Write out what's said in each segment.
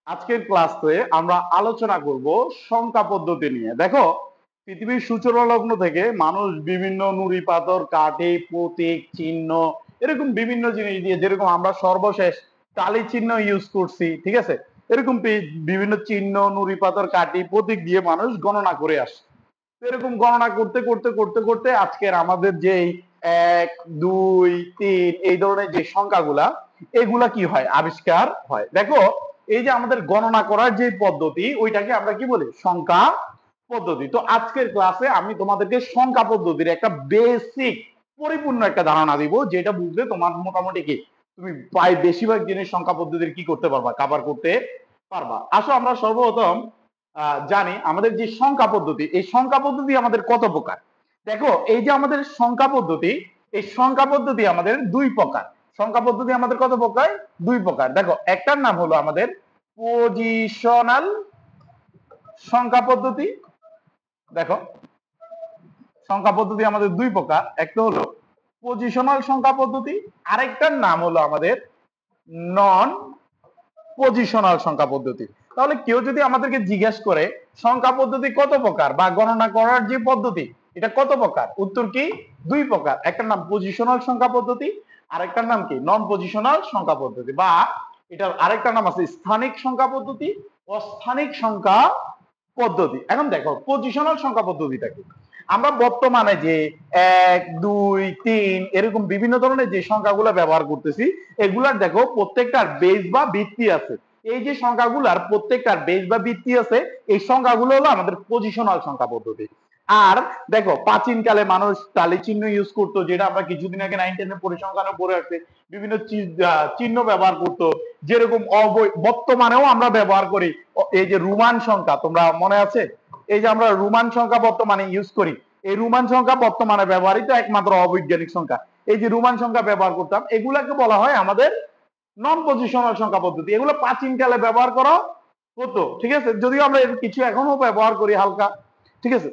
আজকের ক্লাসে আমরা আলোচনা করব সংখ্যা পদ্ধতি নিয়ে। দেখো, পৃথিবীর সূচনা লগ্ন থেকে মানুষ বিভিন্ন নুড়ি পাথর, কাঠি, প্রতীক, চিহ্ন, এরকম বিভিন্ন জিনিস দিয়ে, যেরকম আমরা সর্বশেষ টালি চিহ্ন ইউজ করছি, ঠিক আছে, এরকম বিভিন্ন চিহ্ন, নুড়ি পাথর, কাঠি, প্রতীক দিয়ে মানুষ গণনা করে আসে। এরকম গণনা করতে করতে করতে করতে আজকের আমাদের যে 1, 2, 3 এই ধরনের যে সংখ্যাগুলা, এগুলা কি হয়, আবিষ্কার হয়। দেখো, এই যে আমাদের গণনা করার যে পদ্ধতি, ওইটাকে আমরা কি বলি, সংখ্যা পদ্ধতি। তো আজকের ক্লাসে আমি তোমাদেরকে সংখ্যা পদ্ধতির একটা বেসিক পরিপূর্ণ একটা ধারণা দিব, যেটা বুঝলে তোমার মোটামুটি কি তুমি প্রায় বেশিরভাগ জিনিস সংখ্যা পদ্ধতির কি করতে পারবা, কভার করতে পারবা। আসো আমরা সর্বপ্রথম জানি আমাদের যে সংখ্যা পদ্ধতি, এই সংখ্যা পদ্ধতি আমাদের কত প্রকার। দেখো, এই যে আমাদের সংখ্যা পদ্ধতি, এই সংখ্যা পদ্ধতি আমাদের দুই প্রকার। সংখ্যা পদ্ধতি আমাদের কত প্রকার? দুই প্রকার। দেখো, একটার নাম হলো আমাদের পজিশনাল সংখ্যা পদ্ধতি। দেখো, সংখ্যা পদ্ধতি আমাদের দুই প্রকার, একটা হলো পজিশনাল সংখ্যা পদ্ধতি, আরেকটার নাম হলো আমাদের নন পজিশনাল সংখ্যা পদ্ধতি। তাহলে কেউ যদি আমাদেরকে জিজ্ঞেস করে সংখ্যা পদ্ধতি কত প্রকার বা গণনা করার যে পদ্ধতি এটা কত প্রকার, উত্তর কি? দুই প্রকার। একটার নাম পজিশনাল সংখ্যা পদ্ধতি, আরেকটার নাম কি? নন পজিশনাল সংখ্যা পদ্ধতি, বা এটার আরেকটা নাম আছে স্থানিক সংখ্যা পদ্ধতি, অস্থানিক সংখ্যা পদ্ধতি। এখন দেখো, পজিশনাল সংখ্যা পদ্ধতিটা কি। আমরা বর্তমানে যে 1, 2, 3 এরকম বিভিন্ন ধরনের যে সংখ্যাগুলো ব্যবহার করতেছি, এগুলার দেখো প্রত্যেকটার বেস বা ভিত্তি আছে। এই যে সংখ্যাগুলার প্রত্যেকটার বেস বা ভিত্তি আছে, এই সংখ্যাগুলো হলো আমাদের পজিশনাল সংখ্যা পদ্ধতি। আর দেখো, প্রাচীনকালে মানুষ টালি চিহ্ন ইউজ করতো, যেটা আমরা কিছুদিন আগে 9, 10 এর পরিসংখ্যানে পড়ে আসছে। বিভিন্ন চিহ্ন ব্যবহার করতো, যেরকম বর্তমানেও আমরা ব্যবহার করি। এই যে রোমান সংখ্যা, তোমরা মনে আছে, এই যে আমরা রোমান সংখ্যা বর্তমানে ইউজ করি, এই রোমান সংখ্যা বর্তমানে ব্যবহৃত একমাত্র অবৈজ্ঞানিক সংখ্যা। এই যে রোমান সংখ্যা ব্যবহার করতাম, এগুলাকে বলা হয় আমাদের নন পজিশনাল সংখ্যা পদ্ধতি। এগুলো প্রাচীনকালে ব্যবহার করা হতো, ঠিক আছে, যদিও আমরা কিছু এখনো ব্যবহার করি হালকা, ঠিক আছে।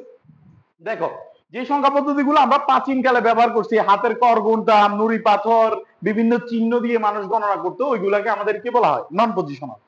দেখো, যে সংখ্যা পদ্ধতিগুলো আমরা প্রাচীনকালে ব্যবহার করছি, হাতের কর গুনতাম, নুড়ি পাথর, বিভিন্ন চিহ্ন দিয়ে মানুষ গণনা করতো, ওইগুলাকে আমাদের কি বলা হয়? নন পজিশনাল।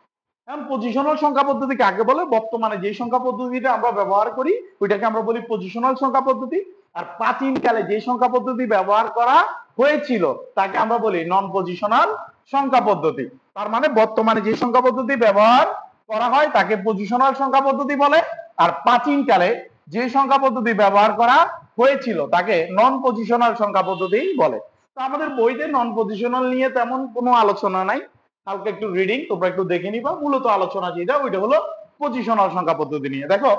এখন পজিশনাল সংখ্যা পদ্ধতি কাকে বলে? বর্তমানে যে সংখ্যা পদ্ধতিটা আমরা ব্যবহার করি ওইটাকে আমরা বলি পজিশনাল সংখ্যা পদ্ধতি। আর প্রাচীনকালে যে সংখ্যা পদ্ধতি ব্যবহার করা হয়েছিল তাকে আমরা বলি নন পজিশনাল সংখ্যা পদ্ধতি। তার মানে বর্তমানে যে সংখ্যা পদ্ধতি ব্যবহার করা হয় তাকে পজিশনাল সংখ্যা পদ্ধতি বলে, আর প্রাচীনকালে যে সংখ্যা পদ্ধতি ব্যবহার করা হয়েছিল তাকে নন পজিশনাল সংখ্যা পদ্ধতি বলে। তো আমাদের বইতে নন পজিশনাল নিয়ে তেমন কোনো আলোচনা নাই, হালকা একটু রিডিং তোমরা একটু দেখে নিবা। মূলত আলোচনা যেটা ওইটা হলো পজিশনাল সংখ্যা পদ্ধতি নিয়ে। দেখো,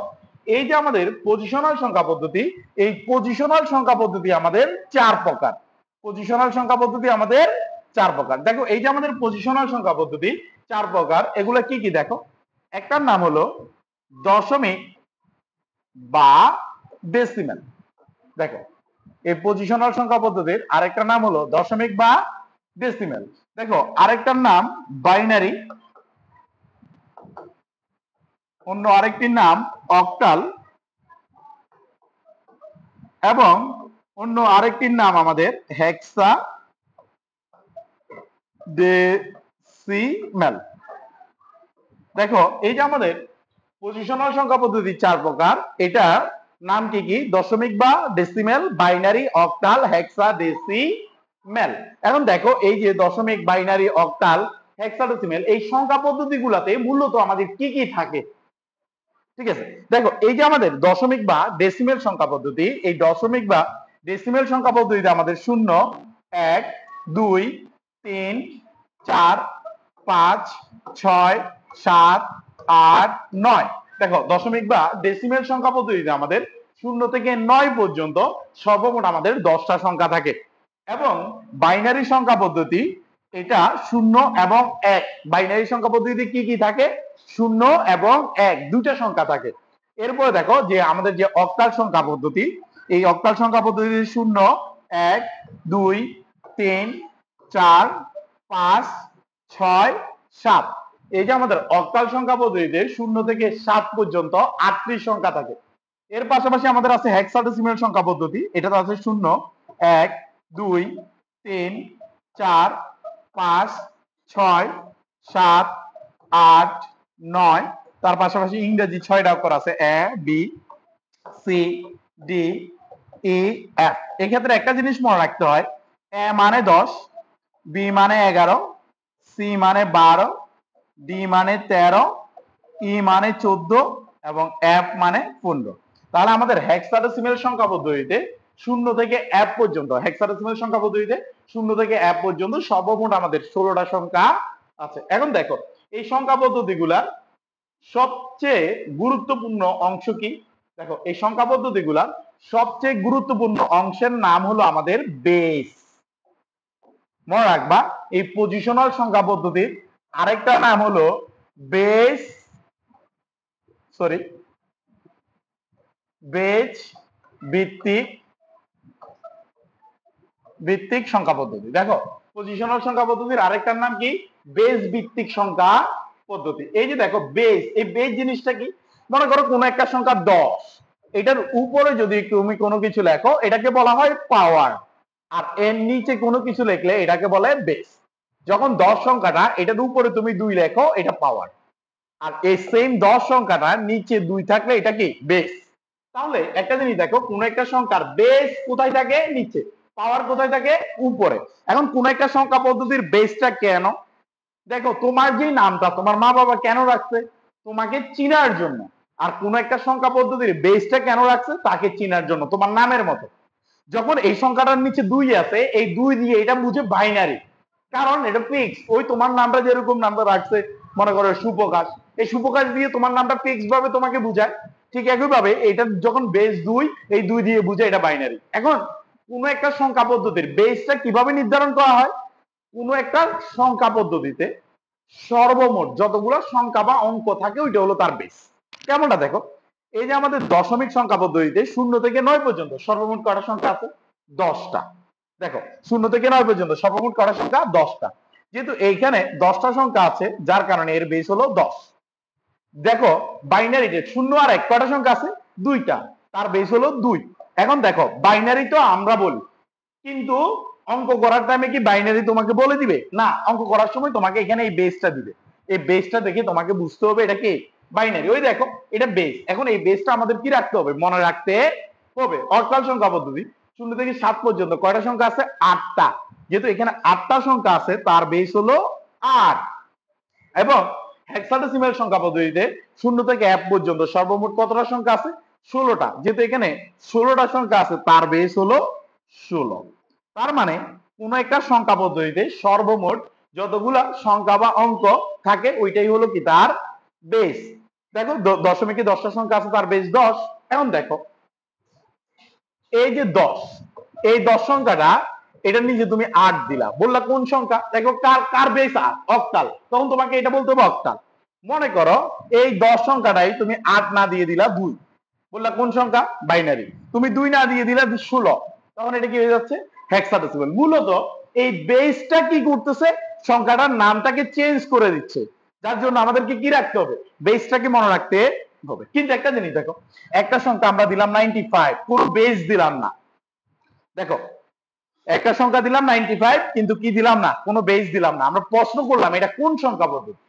এই যে আমাদের পজিশনাল সংখ্যা পদ্ধতি, এই পজিশনাল সংখ্যা পদ্ধতি আমাদের চার প্রকার। পজিশনাল সংখ্যা পদ্ধতি আমাদের চার প্রকার। দেখো, এই যে আমাদের পজিশনাল সংখ্যা পদ্ধতি চার প্রকার, এগুলো কি কি দেখো। একটার নাম হলো দশমিক বা ডেসিমেল। দেখো, এই পজিশনাল সংখ্যা পদ্ধতির আরেকটা নাম হলো দশমিক বা ডেসিমেল। দেখো, আরেকটার নাম বাইনারি, অন্য আরেকটির নাম অক্টাল, এবং অন্য আরেকটির নাম আমাদের হেক্সা ডেসিমেল। দেখো, এই যে আমাদের পজিশনাল সংখ্যা পদ্ধতি চার প্রকার, এটা নাম কি কি? দশমিক বা ডেসিমেল, বাইনারি, অক্টাল, হেক্সা ডেসিমেল। এখন দেখো, এই যে দশমিক, বাইনারি, অক্টাল, হেক্সাডেসিমেল, এই সংখ্যা পদ্ধতিগুলোতে মূলত আমাদের কি কি থাকে, ঠিক আছে। দেখো, এই যে আমাদের দশমিক বা ডেসিমেল সংখ্যা পদ্ধতি, এই দশমিক বা ডেসিমেল সংখ্যা পদ্ধতিতে আমাদের 0, 1, 2, 3, 4, 5, 6, 7, 8, 9। দেখো, দশমিক বা ডেসিমেল সংখ্যা পদ্ধতিতে আমাদের 0 থেকে 9 পর্যন্ত সর্বমোট আমাদের 10টা সংখ্যা থাকে। এবং বাইনারি সংখ্যা পদ্ধতি, এটা 0 এবং 1। বাইনারি সংখ্যা পদ্ধতিতে কি কি থাকে? 0 এবং 1 দুইটা সংখ্যা থাকে। এরপরে দেখো যে আমাদের যে অক্টাল সংখ্যা পদ্ধতি, এই অক্টাল সংখ্যা পদ্ধতিতে 0, 1, 2, 3, 4, 5, 6, 7। এই যে আমাদের অক্টাল সংখ্যা পদ্ধতিতে 0 থেকে 7 পর্যন্ত 38 সংখ্যা থাকে। এর পাশাপাশি আমাদের আছে হেক্সাডেসিমেল সংখ্যা পদ্ধতি, এটাতে আছে 0, 1, 2, 3, 4, 5, 6, 7, 8, 9, তার পাশাপাশি ইংরেজি 6টা অক্ষর আছে A B C D E F. এক্ষেত্রে একটা জিনিস মনে রাখতে হয়, এ মানে 10, বি মানে 11, সি মানে 12, ডি মানে 13, ই মানে 14 এবং এফ মানে 15। তাহলে আমাদের হেক্সাডেসিমেল সংখ্যা পদ্ধতিতে 0 থেকে এফ পর্যন্ত, হেক্সাডেসিমেল সংখ্যা পদ্ধতিতে 0 থেকে এফ পর্যন্ত সর্বমোট আমাদের 16টা সংখ্যা আছে। এখন দেখো এই সংখ্যা পদ্ধতিগুলা সবচেয়ে গুরুত্বপূর্ণ অংশ কি? দেখো এই সংখ্যা পদ্ধতিগুলার সবচেয়ে গুরুত্বপূর্ণ অংশের নাম হলো আমাদের বেস। মনে রাখবা এই পজিশনাল সংখ্যা পদ্ধতির আরেকটা নাম হলো বেস, বেজ ভিত্তিক সংখ্যা পদ্ধতি। দেখো পজিশনাল সংখ্যা পদ্ধতির আরেকটার নাম কি? বেজ ভিত্তিক সংখ্যা পদ্ধতি। এই যে দেখো বেজ, এই বেজ জিনিসটা কি? মনে করো কোন একটা সংখ্যা 10, এটার উপরে যদি তুমি কোনো কিছু লেখো এটাকে বলা হয় পাওয়ার, আর এর নিচে কোনো কিছু লিখলে এটাকে বলে বেস। যখন 10 সংখ্যাটা এটার উপরে তুমি 2 লেখো এটা পাওয়ার, আর এই সেম 10 সংখ্যাটা নিচে 2 থাকলে এটা কি? বেস। তাহলে একটা জিনিস দেখো, কোন একটা সংখ্যার বেস কোথায় থাকে? নিচে। পাওয়ার কোথায় থাকে? উপরে। এখন কোন একটা সংখ্যা পদ্ধতির বেসটা কেন? দেখো তোমার যে নামটা তোমার মা বাবা কেন রাখছে? তোমাকে চিনার জন্য। আর কোন একটা সংখ্যা পদ্ধতির বেসটা কেন রাখছে? তাকে চিনার জন্য, তোমার নামের মতো। যখন এই সংখ্যাটার নিচে 2 আছে, এই 2 দিয়ে এটা বুঝে বাইনারি, কারণ এটা ফিক্স। ওই তোমার নামটা যেরকম নামটা রাখছে, মনে করো সুপ্রকাশ, এই সুপ্রকাশ দিয়ে তোমার নামটা ফিক্স ভাবে তোমাকে বুঝায়, ঠিক একই ভাবে এটা যখন বেস 2, এই 2 দিয়ে বুঝায় এটা বাইনারি। এখন কোন একটা সংখ্যা পদ্ধতির বেসটা কিভাবে নির্ধারণ করা হয়? কোন একটা সংখ্যা পদ্ধতিতে সর্বমোট যতগুলো সংখ্যা বা অঙ্ক থাকে ওইটা হলো তার বেস। কেমনটা দেখো, এই যে আমাদের দশমিক সংখ্যা পদ্ধতিতে 0 থেকে 9 পর্যন্ত সর্বমোট কয়টা সংখ্যা আছে? 10টা। দেখো 0 থেকে 9 পর্যন্ত সর্বমোট কয়টা সংখ্যা? 10টা। যেহেতু এইখানে 10টা সংখ্যা আছে যার কারণে এর বেস হলো 10। দেখো বাইনারিতে 0 আর 1 কয়টা সংখ্যা আছে? 2টা, তার বেস হলো 2। এখন দেখো বাইনারি তো আমরা বলি, কিন্তু অঙ্ক করার টাইমে কি বাইনারি তোমাকে বলে দিবে? না, অঙ্ক করার সময় তোমাকে এখানে এই বেসটা দিবে। এই বেসটা দেখে তোমাকে বুঝতে হবে এটা কি? বাইনারি। ওই দেখো এটা বেস। এখন এই বেসটা আমাদের কি রাখতে হবে? মনে রাখতে হবে। অক্টাল সংখ্যা পদ্ধতি 0 থেকে 7 পর্যন্ত কয়টা সংখ্যা আছে? 8টা। যেহেতু এখানে 8টা সংখ্যা আছে তার বেস হলো 8। এবং হেক্সাডেসিমাল সংখ্যা পদ্ধতিতে 0 থেকে 1 পর্যন্ত সর্বমোট কতটা সংখ্যা আছে? 16টা। যেহেতু এখানে 16টা সংখ্যা আছে তার বেস হলো 16। তার মানে কোন একটা সংখ্যা পদ্ধতিতে সর্বমোট যতগুলা সংখ্যা বা অঙ্ক থাকে ওইটাই হলো কি? তার বেস। দেখো দশমিকে 10টা সংখ্যা আছে তার বেস 10। এখন দেখো এই যে 10, এই 10 সংখ্যাটা এটা নিচে তুমি 8 দিলা, বললা কোন সংখ্যা? দেখো কার কার বেস 8? অক্টাল। তখন তোমাকে এটা বলতে হবে অক্টাল। মনে করো এই 10 সংখ্যাটাই তুমি 8 না দিয়ে দিলা 2, বললা কোন সংখ্যা? বাইনারি। তুমি 2 না দিয়ে দিলা 16, তখন এটা কি হয়ে যাচ্ছে? হেক্সাডেসিমাল। মূলত এই বেসটা কি করতেছে? সংখ্যাটার নামটাকে চেঞ্জ করে দিচ্ছে, যার জন্য আমাদেরকে কি রাখতে হবে? বেসটাকে মনে রাখতে হবে। কিন্তু একটা জিনিস দেখো, একটা সংখ্যা আমরা দিলাম 95, কোন বেস দিলাম না। দেখো একটা সংখ্যা দিলাম 95, কিন্তু কি দিলাম না? কোনো বেস দিলাম না। আমরা প্রশ্ন করলাম এটা কোন সংখ্যা পদ্ধতি?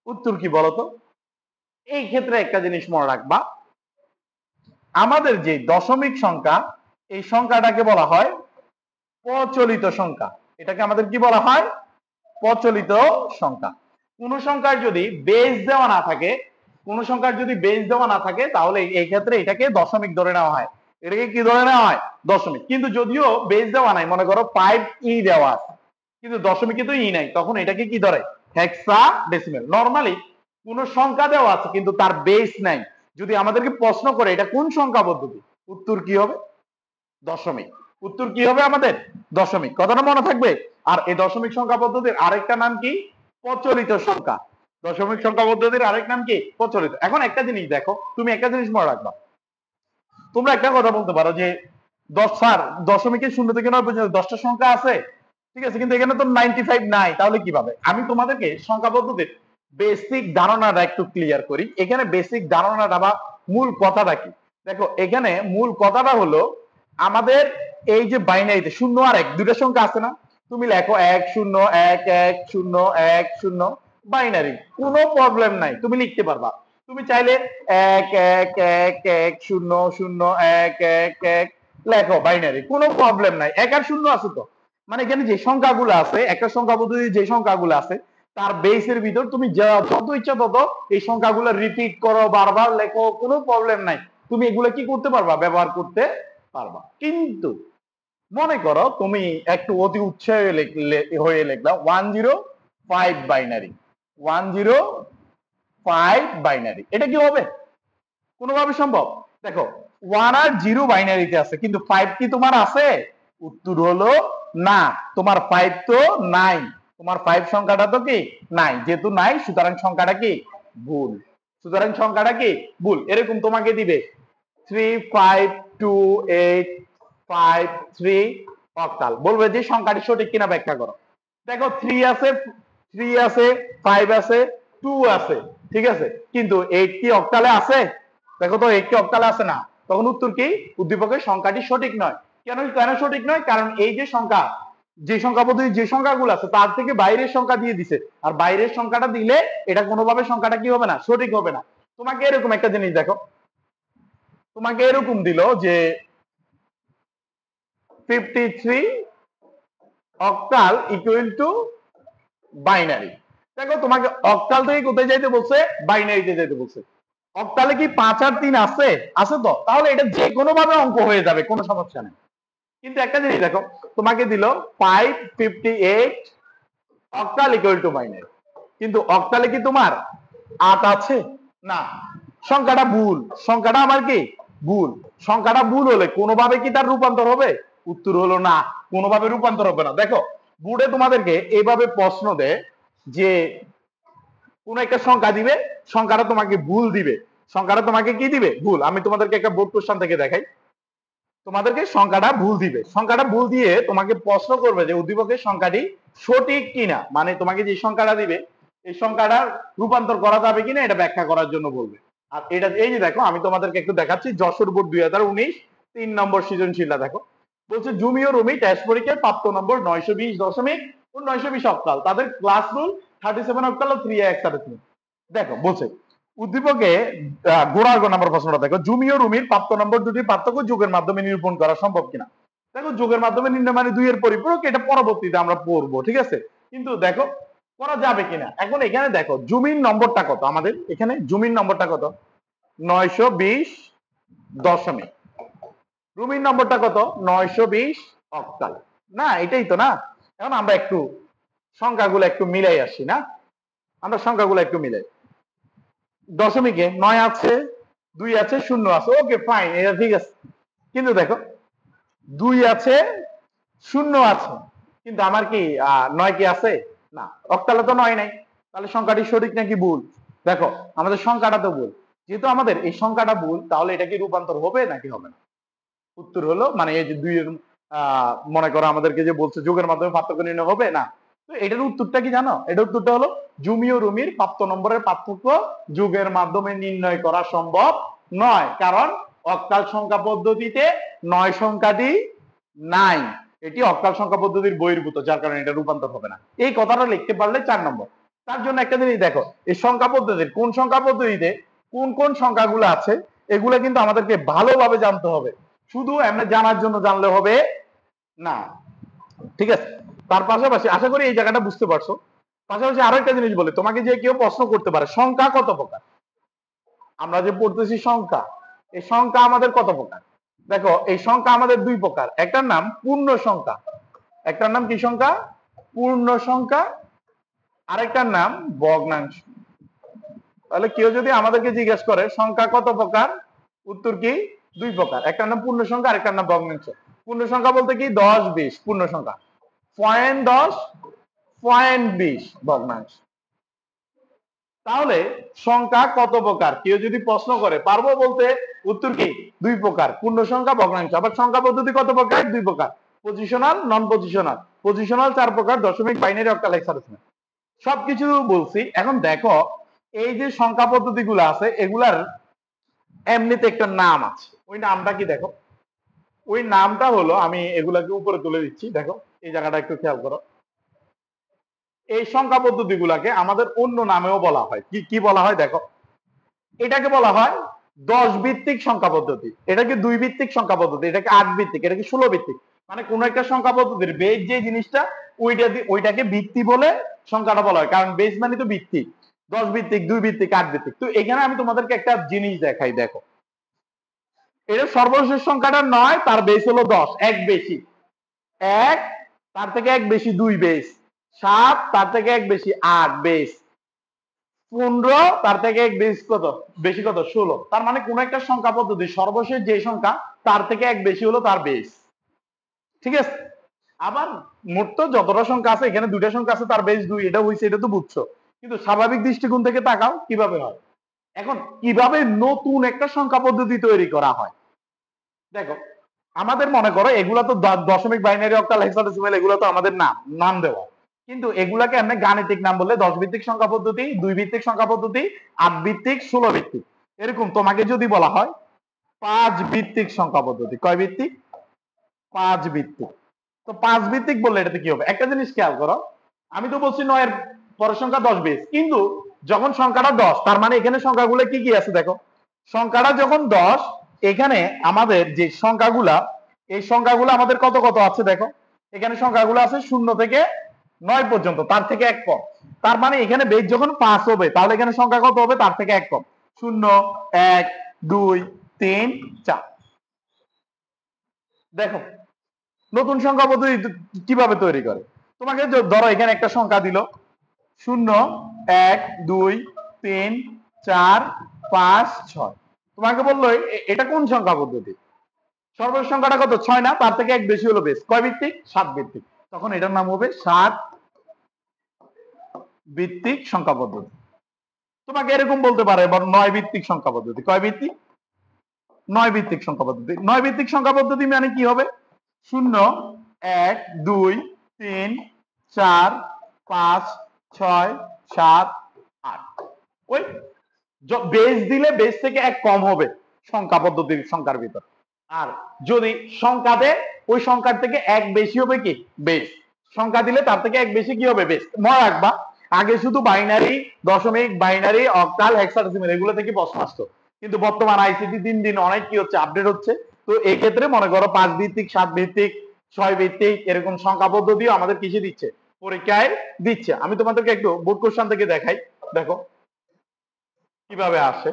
উত্তর কি বলতো? এই ক্ষেত্রে একটা জিনিস মনে রাখবা, আমাদের যে দশমিক সংখ্যা, এই সংখ্যাটাকে বলা হয় প্রচলিত সংখ্যা। এটাকে আমাদের কি বলা হয়? প্রচলিত সংখ্যা। কোন সংখ্যার যদি বেস দেওয়া না থাকে, কোন সংখ্যার যদি বেস দেওয়া না থাকে, তাহলে এই ক্ষেত্রে এটাকে দশমিক ধরে নেওয়া হয়। এটাকে কি ধরে নেওয়া হয়? দশমিক। কিন্তু যদিও বেস দেওয়া নাই, মনে করো 5e দেওয়া আছে, কিন্তু দশমিকে তো ই নাই, তখন এটাকে কি ধরে? হেক্সাডেসিমাল। নরমালি কোন সংখ্যা দেওয়া আছে কিন্তু তার বেস নাই, যদি আমাদেরকে প্রশ্ন করে এটা কোন সংখ্যা পদ্ধতি, উত্তর কি হবে? দশমিক। উত্তর কি হবে আমাদের? দশমিক। কথাটা মনে থাকবে। আর এই দশমিক সংখ্যা পদ্ধতির আরেকটা নাম কি? প্রচলিত সংখ্যা। দশমিক সংখ্যা পদ্ধতির আরেক নাম কি? প্রচলিত। এখন একটা জিনিস দেখো, তুমি একটা জিনিস মনে রাখবা, তোমরা একটা কথা বলতে পারো যে 10 স্যার দশমিকের 0 থেকে 9 পর্যন্ত 10টা সংখ্যা আছে, ঠিক আছে, কিন্তু এখানে তো 95 নাই, তাহলে কিভাবে? আমি তোমাদেরকে সংখ্যা পদ্ধতির বেসিক ধারণাটা একটু ক্লিয়ার করি। এখানে বেসিক ধারণাটা বা মূল কথাটা কি? দেখো এখানে মূল কথাটা হলো, আমাদের এই যে বাইনারিতে 0 আর 1 দুটো সংখ্যা আছে না? তুমি লেখো 1 0 1 1 0 1 0, বাইনারি, কোনো প্রবলেম নাই, তুমি লিখতে পারবা। তুমি চাইলে 1 1 1 1 0 0 1 1 1 লেখো, বাইনারি, কোনো প্রবলেম নাই। 1 আর 0 আছে তো, মানে এখানে যে সংখ্যাগুলো আছে, একটা সংখ্যা পদ্ধতি যে সংখ্যাগুলো আছে তার বেসের ভিতর তুমি যত ইচ্ছা তত এই সংখ্যাগুলো রিপিট করো, বারবার লেখো, কোনো প্রবলেম নাই। তুমি এগুলো কি করতে পারবা, ব্যবহার করতে পারবা। কিন্তু মনে করো তুমি একটু অতি উৎসাহী হয়ে লিখলা 105 বাইনারি, 105 বাইনারি, এটা কি হবে? কোনোভাবে সম্ভব? দেখো 1 আর 0 বাইনারিতে আছে, কিন্তু 5 কি তোমার আছে? উত্তর হলো না, তোমার 5 তো নাই, তোমার 5 সংখ্যাটা তো কি নাই, যেহেতু নাই সুতরাং সংখ্যাটা কি ভুল, সুতরাং সংখ্যাটা কি ভুল। এরকম তোমাকে দিবে 35285 3 অক্টাল, বলবে যে সংখ্যাটি সঠিক কিনা ব্যাখ্যা করো। দেখো 3 আছে, 3 আছে, 5 আছে, 2 আছে, ঠিক আছে, কিন্তু 8 কি অক্টালে আছে? দেখো তো 8 কি অক্টালে আছে না, তখন উত্তর কি, উদ্দীপকের সংখ্যাটি সঠিক নয়। কেন কেন সঠিক নয়? কারণ এই যে সংখ্যা, যে সংখ্যা পদ্ধতি যে সংখ্যাগুলো আছে তার থেকে বাইরের সংখ্যা দিয়ে দিছে, আর বাইরের সংখ্যাটা দিলে এটা কোনোভাবে সংখ্যাটা কি হবে না, সঠিক হবে না। তোমাকে এরকম একটা জিনিস দেখো, তোমাকে এরকম দিল যে 53 অক্টাল ইকুয়াল টু বাইনারি। দেখো তোমাকে অক্টাল থেকে কোথায় যাইতে বলছে, বাইনারিতে যাইতে বলছে। অক্টালে কি 5 আর 3 আছে? আছে তো, তাহলে এটা যে কোনো ভাবে অঙ্ক হয়ে যাবে, কোনো সমস্যা নেই। কিন্তু একটা জিনিস দেখো, তোমাকে দিল 558 অক্টাল ইকুয়াল টু বাইনারি, কিন্তু অক্টালে কি তোমার 8 আছে? না, সংখ্যাটা ভুল, সংখ্যাটা আমার কি ভুল। সংখ্যাটা ভুল হলে কোনোভাবে কি তার রূপান্তর হবে? উত্তর হলো না, কোনোভাবে রূপান্তর হবে না। দেখো বোর্ডে তোমাদেরকে এইভাবে প্রশ্ন দেয় যে কোন একটা সংখ্যা দিবে, সংখ্যাটা তোমাকে ভুল দিবে, সংখ্যাটা তোমাকে কি দিবে, ভুল। আমি তোমাদেরকে একটা বোর্ড কোশ্চেন থেকে দেখাই, তোমাদেরকে সংখ্যাটা ভুল দিবে, সংখ্যাটা ভুল দিয়ে তোমাকে প্রশ্ন করবে যে উদ্দীপকের সংখ্যাটি সঠিক কিনা, মানে তোমাকে যে সংখ্যাটা দিবে এই সংখ্যাটা রূপান্তর করা যাবে কিনা এটা ব্যাখ্যা করার জন্য বলবে। আর এটা এই যে দেখো আমি তোমাদেরকে একটু দেখাচ্ছি, যশোর বোর্ড 2019 3 নম্বর সৃজনশীলটা দেখো, বলছে জুমি ও রুমি টেস্ট পরীক্ষায় প্রাপ্ত নম্বর 920 ও 920 অক্টাল, তাদের ক্লাস রুল 37 অক্টাল ও 3x। দেখো বলছে উদ্দীপকে গোড়ার নাম্বার প্রশ্নটা দেখো, জুমি ও রুমির প্রাপ্ত নম্বর দুটির পার্থক্য যোগের মাধ্যমে নিরূপণ করা সম্ভব কিনা। দেখো যোগের মাধ্যমে নির্ণয় মানে 2 এর পরিপূরক, এটা পরবর্তীতে আমরা পড়বো, ঠিক আছে, কিন্তু দেখো করা যাবে কিনা। এখন এখানে দেখো জুমির নম্বরটা কত, আমাদের এখানে জুমির নম্বরটা কত, 920 দশমিক, রুমির নম্বরটা কত, 920 অক্টাল। না এটাই তো না। এখন আমরা একটু সংখ্যাগুলো একটু মিলাই আসি না, আমরা সংখ্যাগুলো একটু মিলাই। দশমিকে 9 আছে, 2 আছে, 0 আছে, ওকে ফাইন, এটা ঠিক আছে। কিন্তু দেখো 2 আছে, 0 আছে, কিন্তু আমার কি 9 কি আছে? না, অক্টালে তো 9 নাই, তাহলে সংখ্যাটি সঠিক নাকি ভুল? দেখো আমাদের সংখ্যাটা তো ভুল, যেহেতু আমাদের এই সংখ্যাটা ভুল তাহলে এটা কি রূপান্তর হবে নাকি হবে না? উত্তর হলো মানে এই যে 2 এর মনে করো আমাদেরকে যে বলছে যোগের মাধ্যমে পার্থক্য নির্ণয় হবে না, তো এটার উত্তরটা কি জানো? এটার উত্তরটা হলো জুমি ও রুমির প্রাপ্ত নম্বরের পার্থক্য যোগের মাধ্যমে নির্ণয় করা সম্ভব নয়, কারণ অক্টাল সংখ্যা পদ্ধতিতে 9 সংখ্যাটি নাই, এটি অক্টাল সংখ্যা পদ্ধতির বহির্ভূত, যার কারণে এটা রূপান্তর হবে না। এই কথাটা লিখতে পারলে 4 নম্বর। তার জন্য একটা জিনিস দেখো, এই সংখ্যা পদ্ধতির কোন সংখ্যা পদ্ধতিতে কোন কোন সংখ্যাগুলো আছে এগুলো কিন্তু আমাদেরকে ভালোভাবে জানতে হবে, শুধু এমনি জানার জন্য জানলে হবে না, ঠিক আছে। তার পাশাপাশি আশা করি এই জায়গাটা বুঝতে পারছো। পাশাপাশি আরো একটা জিনিস বলে, তোমাকে যে কেউ প্রশ্ন করতে পারে সংখ্যা কত প্রকার, আমরা যে পড়তেছি সংখ্যা, এই সংখ্যা আমাদের কত প্রকার। দেখো এই সংখ্যা আমাদের 2 প্রকার, একটার নাম পূর্ণ সংখ্যা, একটার নাম কি সংখ্যা, পূর্ণ সংখ্যা, আরেকটার নাম ভগ্নাংশ। তাহলে কেউ যদি আমাদেরকে জিজ্ঞেস করে সংখ্যা কত প্রকার, উত্তর কি 2 প্রকার, একটার নাম পূর্ণ সংখ্যা আরেকটার নাম ভগ্নাংশ। পূর্ণ সংখ্যা বলতে কি 10 20 পূর্ণ সংখ্যা, 0.10 0.20 ভগ্নাংশ। তাহলে সংখ্যা কত প্রকার কেউ যদি প্রশ্ন করে পারবো বলতে, উত্তর কি 2 প্রকার, পূর্ণ সংখ্যা ভগ্নাংশ। আবার সংখ্যা পদ্ধতি কত প্রকার, 2 প্রকার, পজিশনাল নন পজিশনাল। পজিশনাল 4 প্রকার, দশমিক, বাইনারি, অক্টাল, হেক্সাডেসিমাল, সবকিছু বলছি। এখন দেখো এই যে সংখ্যা পদ্ধতিগুলো আছে এগুলার এমনিতে একটা নাম আছে, ওই নামটা কি দেখো, ওই নামটা হলো, আমি এগুলাকে উপরে তুলে দিচ্ছি, দেখো এই জায়গাটা একটু খেয়াল করো, এই সংখ্যা পদ্ধতিগুলাকে আমাদের অন্য নামেও বলা হয়। কি কি বলা হয় দেখো, এটাকে বলা হয় 10 ভিত্তিক সংখ্যা পদ্ধতি, এটাকে 2 ভিত্তিক সংখ্যা পদ্ধতি, এটাকে 8 ভিত্তিক, এটাকে 16 ভিত্তিক। মানে কোন একটা সংখ্যা পদ্ধতির বেস যে জিনিসটা ওইটাকে ভিত্তি বলে সংখ্যাটা বলা হয়, কারণ বেস মানে তো ভিত্তি। 10 ভিত্তিক, 2 ভিত্তিক, 8 ভিত্তিক। তো এখানে আমি তোমাদেরকে একটা জিনিস দেখাই, দেখো এটা সর্বশেষ সংখ্যাটা 9, তার বেস হলো 10, এক বেশি 1, তার থেকে এক বেশি 2 বেস, 7 তার থেকে এক বেশি 8 বেস, 15 তার থেকে এক বেশি কত, বেশি কত 16। তার মানে কোন একটা সংখ্যা পদ্ধতি সর্বশেষ যে সংখ্যা তার থেকে এক বেশি হলো তার বেস। ঠিক আছে, আবার মোট তো যতটা সংখ্যা আছে এখানে দুইটা সংখ্যা আছে তার বেস 2, এটা হইছে, এটা তো বুঝছো। কিন্তু স্বাভাবিক দৃষ্টিকোণ থেকে তাকাও কিভাবে হয়। এখন কিভাবে নতুন একটা সংখ্যা পদ্ধতি তৈরি করা হয় দেখো, আমাদের মনে করো এগুলা তো দশমিক, বাইনারি, অক্টাল, হেক্সাডেসিমাল, এগুলো তো আমাদের নাম দেওয়া, কিন্তু এগুলাকে আমরা গাণিতিক নাম বললে 10 ভিত্তিক সংখ্যা পদ্ধতি, 2 ভিত্তিক সংখ্যা পদ্ধতি, 8 ভিত্তিক, 16 ভিত্তিক। এরকম তোমাকে যদি বলা হয় 5 ভিত্তিক সংখ্যা পদ্ধতি, কয় ভিত্তিক, 5 ভিত্তিক। তো 5 ভিত্তিক বললে এটাতে কি হবে, একটা জিনিস খেয়াল করো, আমি তো বলছি 9 এর পরের সংখ্যা 10 বেস, কিন্তু যখন সংখ্যাটা 10, তার মানে এখানে সংখ্যাগুলো কি কি আছে দেখো, সংখ্যাটা যখন 10, এখানে আমাদের যে সংখ্যাগুলা, এই সংখ্যাগুলো আমাদের কত কত আছে দেখো, এখানে সংখ্যাগুলো আছে 0 থেকে 9 পর্যন্ত, তার থেকে এক কম। তার মানে এখানে বেস যখন 5 হবে, তাহলে এখানে সংখ্যা কত হবে, তার থেকে এক কম, 0, 1, 2, 3, 4। দেখো নতুন সংখ্যা পদ্ধতি কিভাবে তৈরি করে, তোমাকে ধরো এখানে একটা সংখ্যা দিল 0, 1, 2, 3, 4, 5, 6। তোমাকে বললো এটা কোন সংখ্যা পদ্ধতি, সর্বশেষ সংখ্যাটা কত 6 না, তার থেকে এক বেশি হলো বেস, কয় ভিত্তিক, 7 ভিত্তিক। তখন এটার নাম হবে 7 ভিত্তিক সংখ্যা পদ্ধতি। তোমাকে এরকম বলতে পারে 9 ভিত্তিক সংখ্যা পদ্ধতি, কয় ভিত্তিক, 9 ভিত্তিক সংখ্যা পদ্ধতি। 9 ভিত্তিক সংখ্যা পদ্ধতি মানে কি হবে, 0, 1, 2, 3, 4, 5, 6, 7, 8। ওই বেস দিলে বেস থেকে এক কম হবে সংখ্যা পদ্ধতির সংখ্যার ভিতর, আর যদি সংখ্যা দেয় ওই সংখ্যার থেকে এক বেশি হবে কি বেস, সংখ্যা দিলে তার থেকে এক বেশি কি হবে বেস। মনে রাখবা আগে শুধু বাইনারি, দশমিক, বাইনারি, অক্টাল, হেক্সাডেসিমাল এগুলো থেকে প্রশ্ন আসতো, কিন্তু বর্তমান আইসিটি দিন দিন অনেক কি হচ্ছে, আপডেট হচ্ছে। তো এই ক্ষেত্রে মনে করো 5 ভিত্তিক, 7 ভিত্তিক, 6 ভিত্তিক এরকম সংখ্যা পদ্ধতিও আমাদের কিসে দিচ্ছে, পরীক্ষায় দিচ্ছে। আমি তোমাদেরকে একটু বোর্ড কোশ্চেন থেকে দেখাই, দেখো কিভাবে আসে।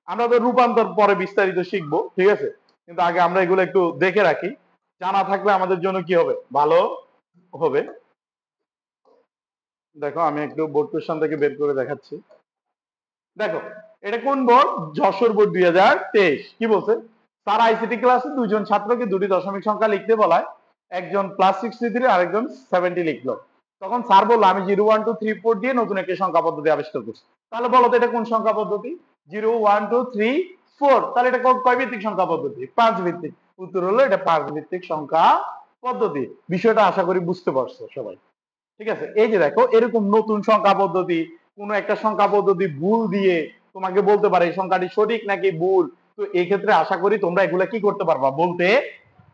আমরা তো রূপান্তর পরে বিস্তারিত শিখবো, ঠিক আছে, কিন্তু আগে আমরা এগুলো একটু দেখে রাখি, জানা থাকলে আমাদের জন্য কি হবে, ভালো হবে। দেখো আমি একটু বোর্ড কোশ্চেন থেকে বের করে দেখাচ্ছি। দেখো এটা কোন বোর্ড, যশোর বোর্ড 2023। কি বলছে, স্যার আইসিটি ক্লাসে দুইজন ছাত্রকে দুটি দশমিক সংখ্যা লিখতে বলায়, একজন +63 আরেকজন 70 লিখলো। তখন স্যার বললো আমি 0, 1, 2, 3, 4 দিয়ে নতুন একটি সংখ্যা পদ্ধতি আবিষ্কার করছি। তাহলে বলো তো এটা কোন সংখ্যা পদ্ধতি, 0, 1, 2, 3, 4। তাহলে এটা কয় ভিত্তিক সংখ্যা পদ্ধতি, 5 ভিত্তিক। উত্তর হলো এটা 5 ভিত্তিক সংখ্যা পদ্ধতি। বিষয়টা আশা করি বুঝতে পারছো সবাই। ঠিক আছে, এই যে দেখো এরকম নতুন সংখ্যা পদ্ধতি, কোন একটা সংখ্যা পদ্ধতি ভুল দিয়ে তোমাকে বলতে পারে এই সংখ্যাটি সঠিক নাকি ভুল। তো এই ক্ষেত্রে আশা করি তোমরা এগুলা কি করতে পারবা, বলতে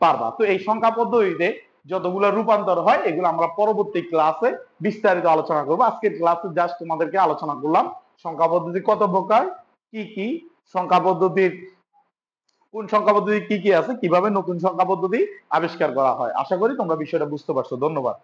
পারবা। তো এই সংখ্যা পদ্ধতিতে যতগুলো রূপান্তর হয় এগুলো আমরা পরবর্তী ক্লাসে বিস্তারিত আলোচনা করবো। আজকের ক্লাসে জাস্ট তোমাদেরকে আলোচনা করলাম সংখ্যা পদ্ধতি কত প্রকার, কি কি সংখ্যা পদ্ধতির, কোন সংখ্যা পদ্ধতি কি কি আছে, কিভাবে নতুন সংখ্যা পদ্ধতি আবিষ্কার করা হয়। আশা করি তোমরা বিষয়টা বুঝতে পারছো। ধন্যবাদ।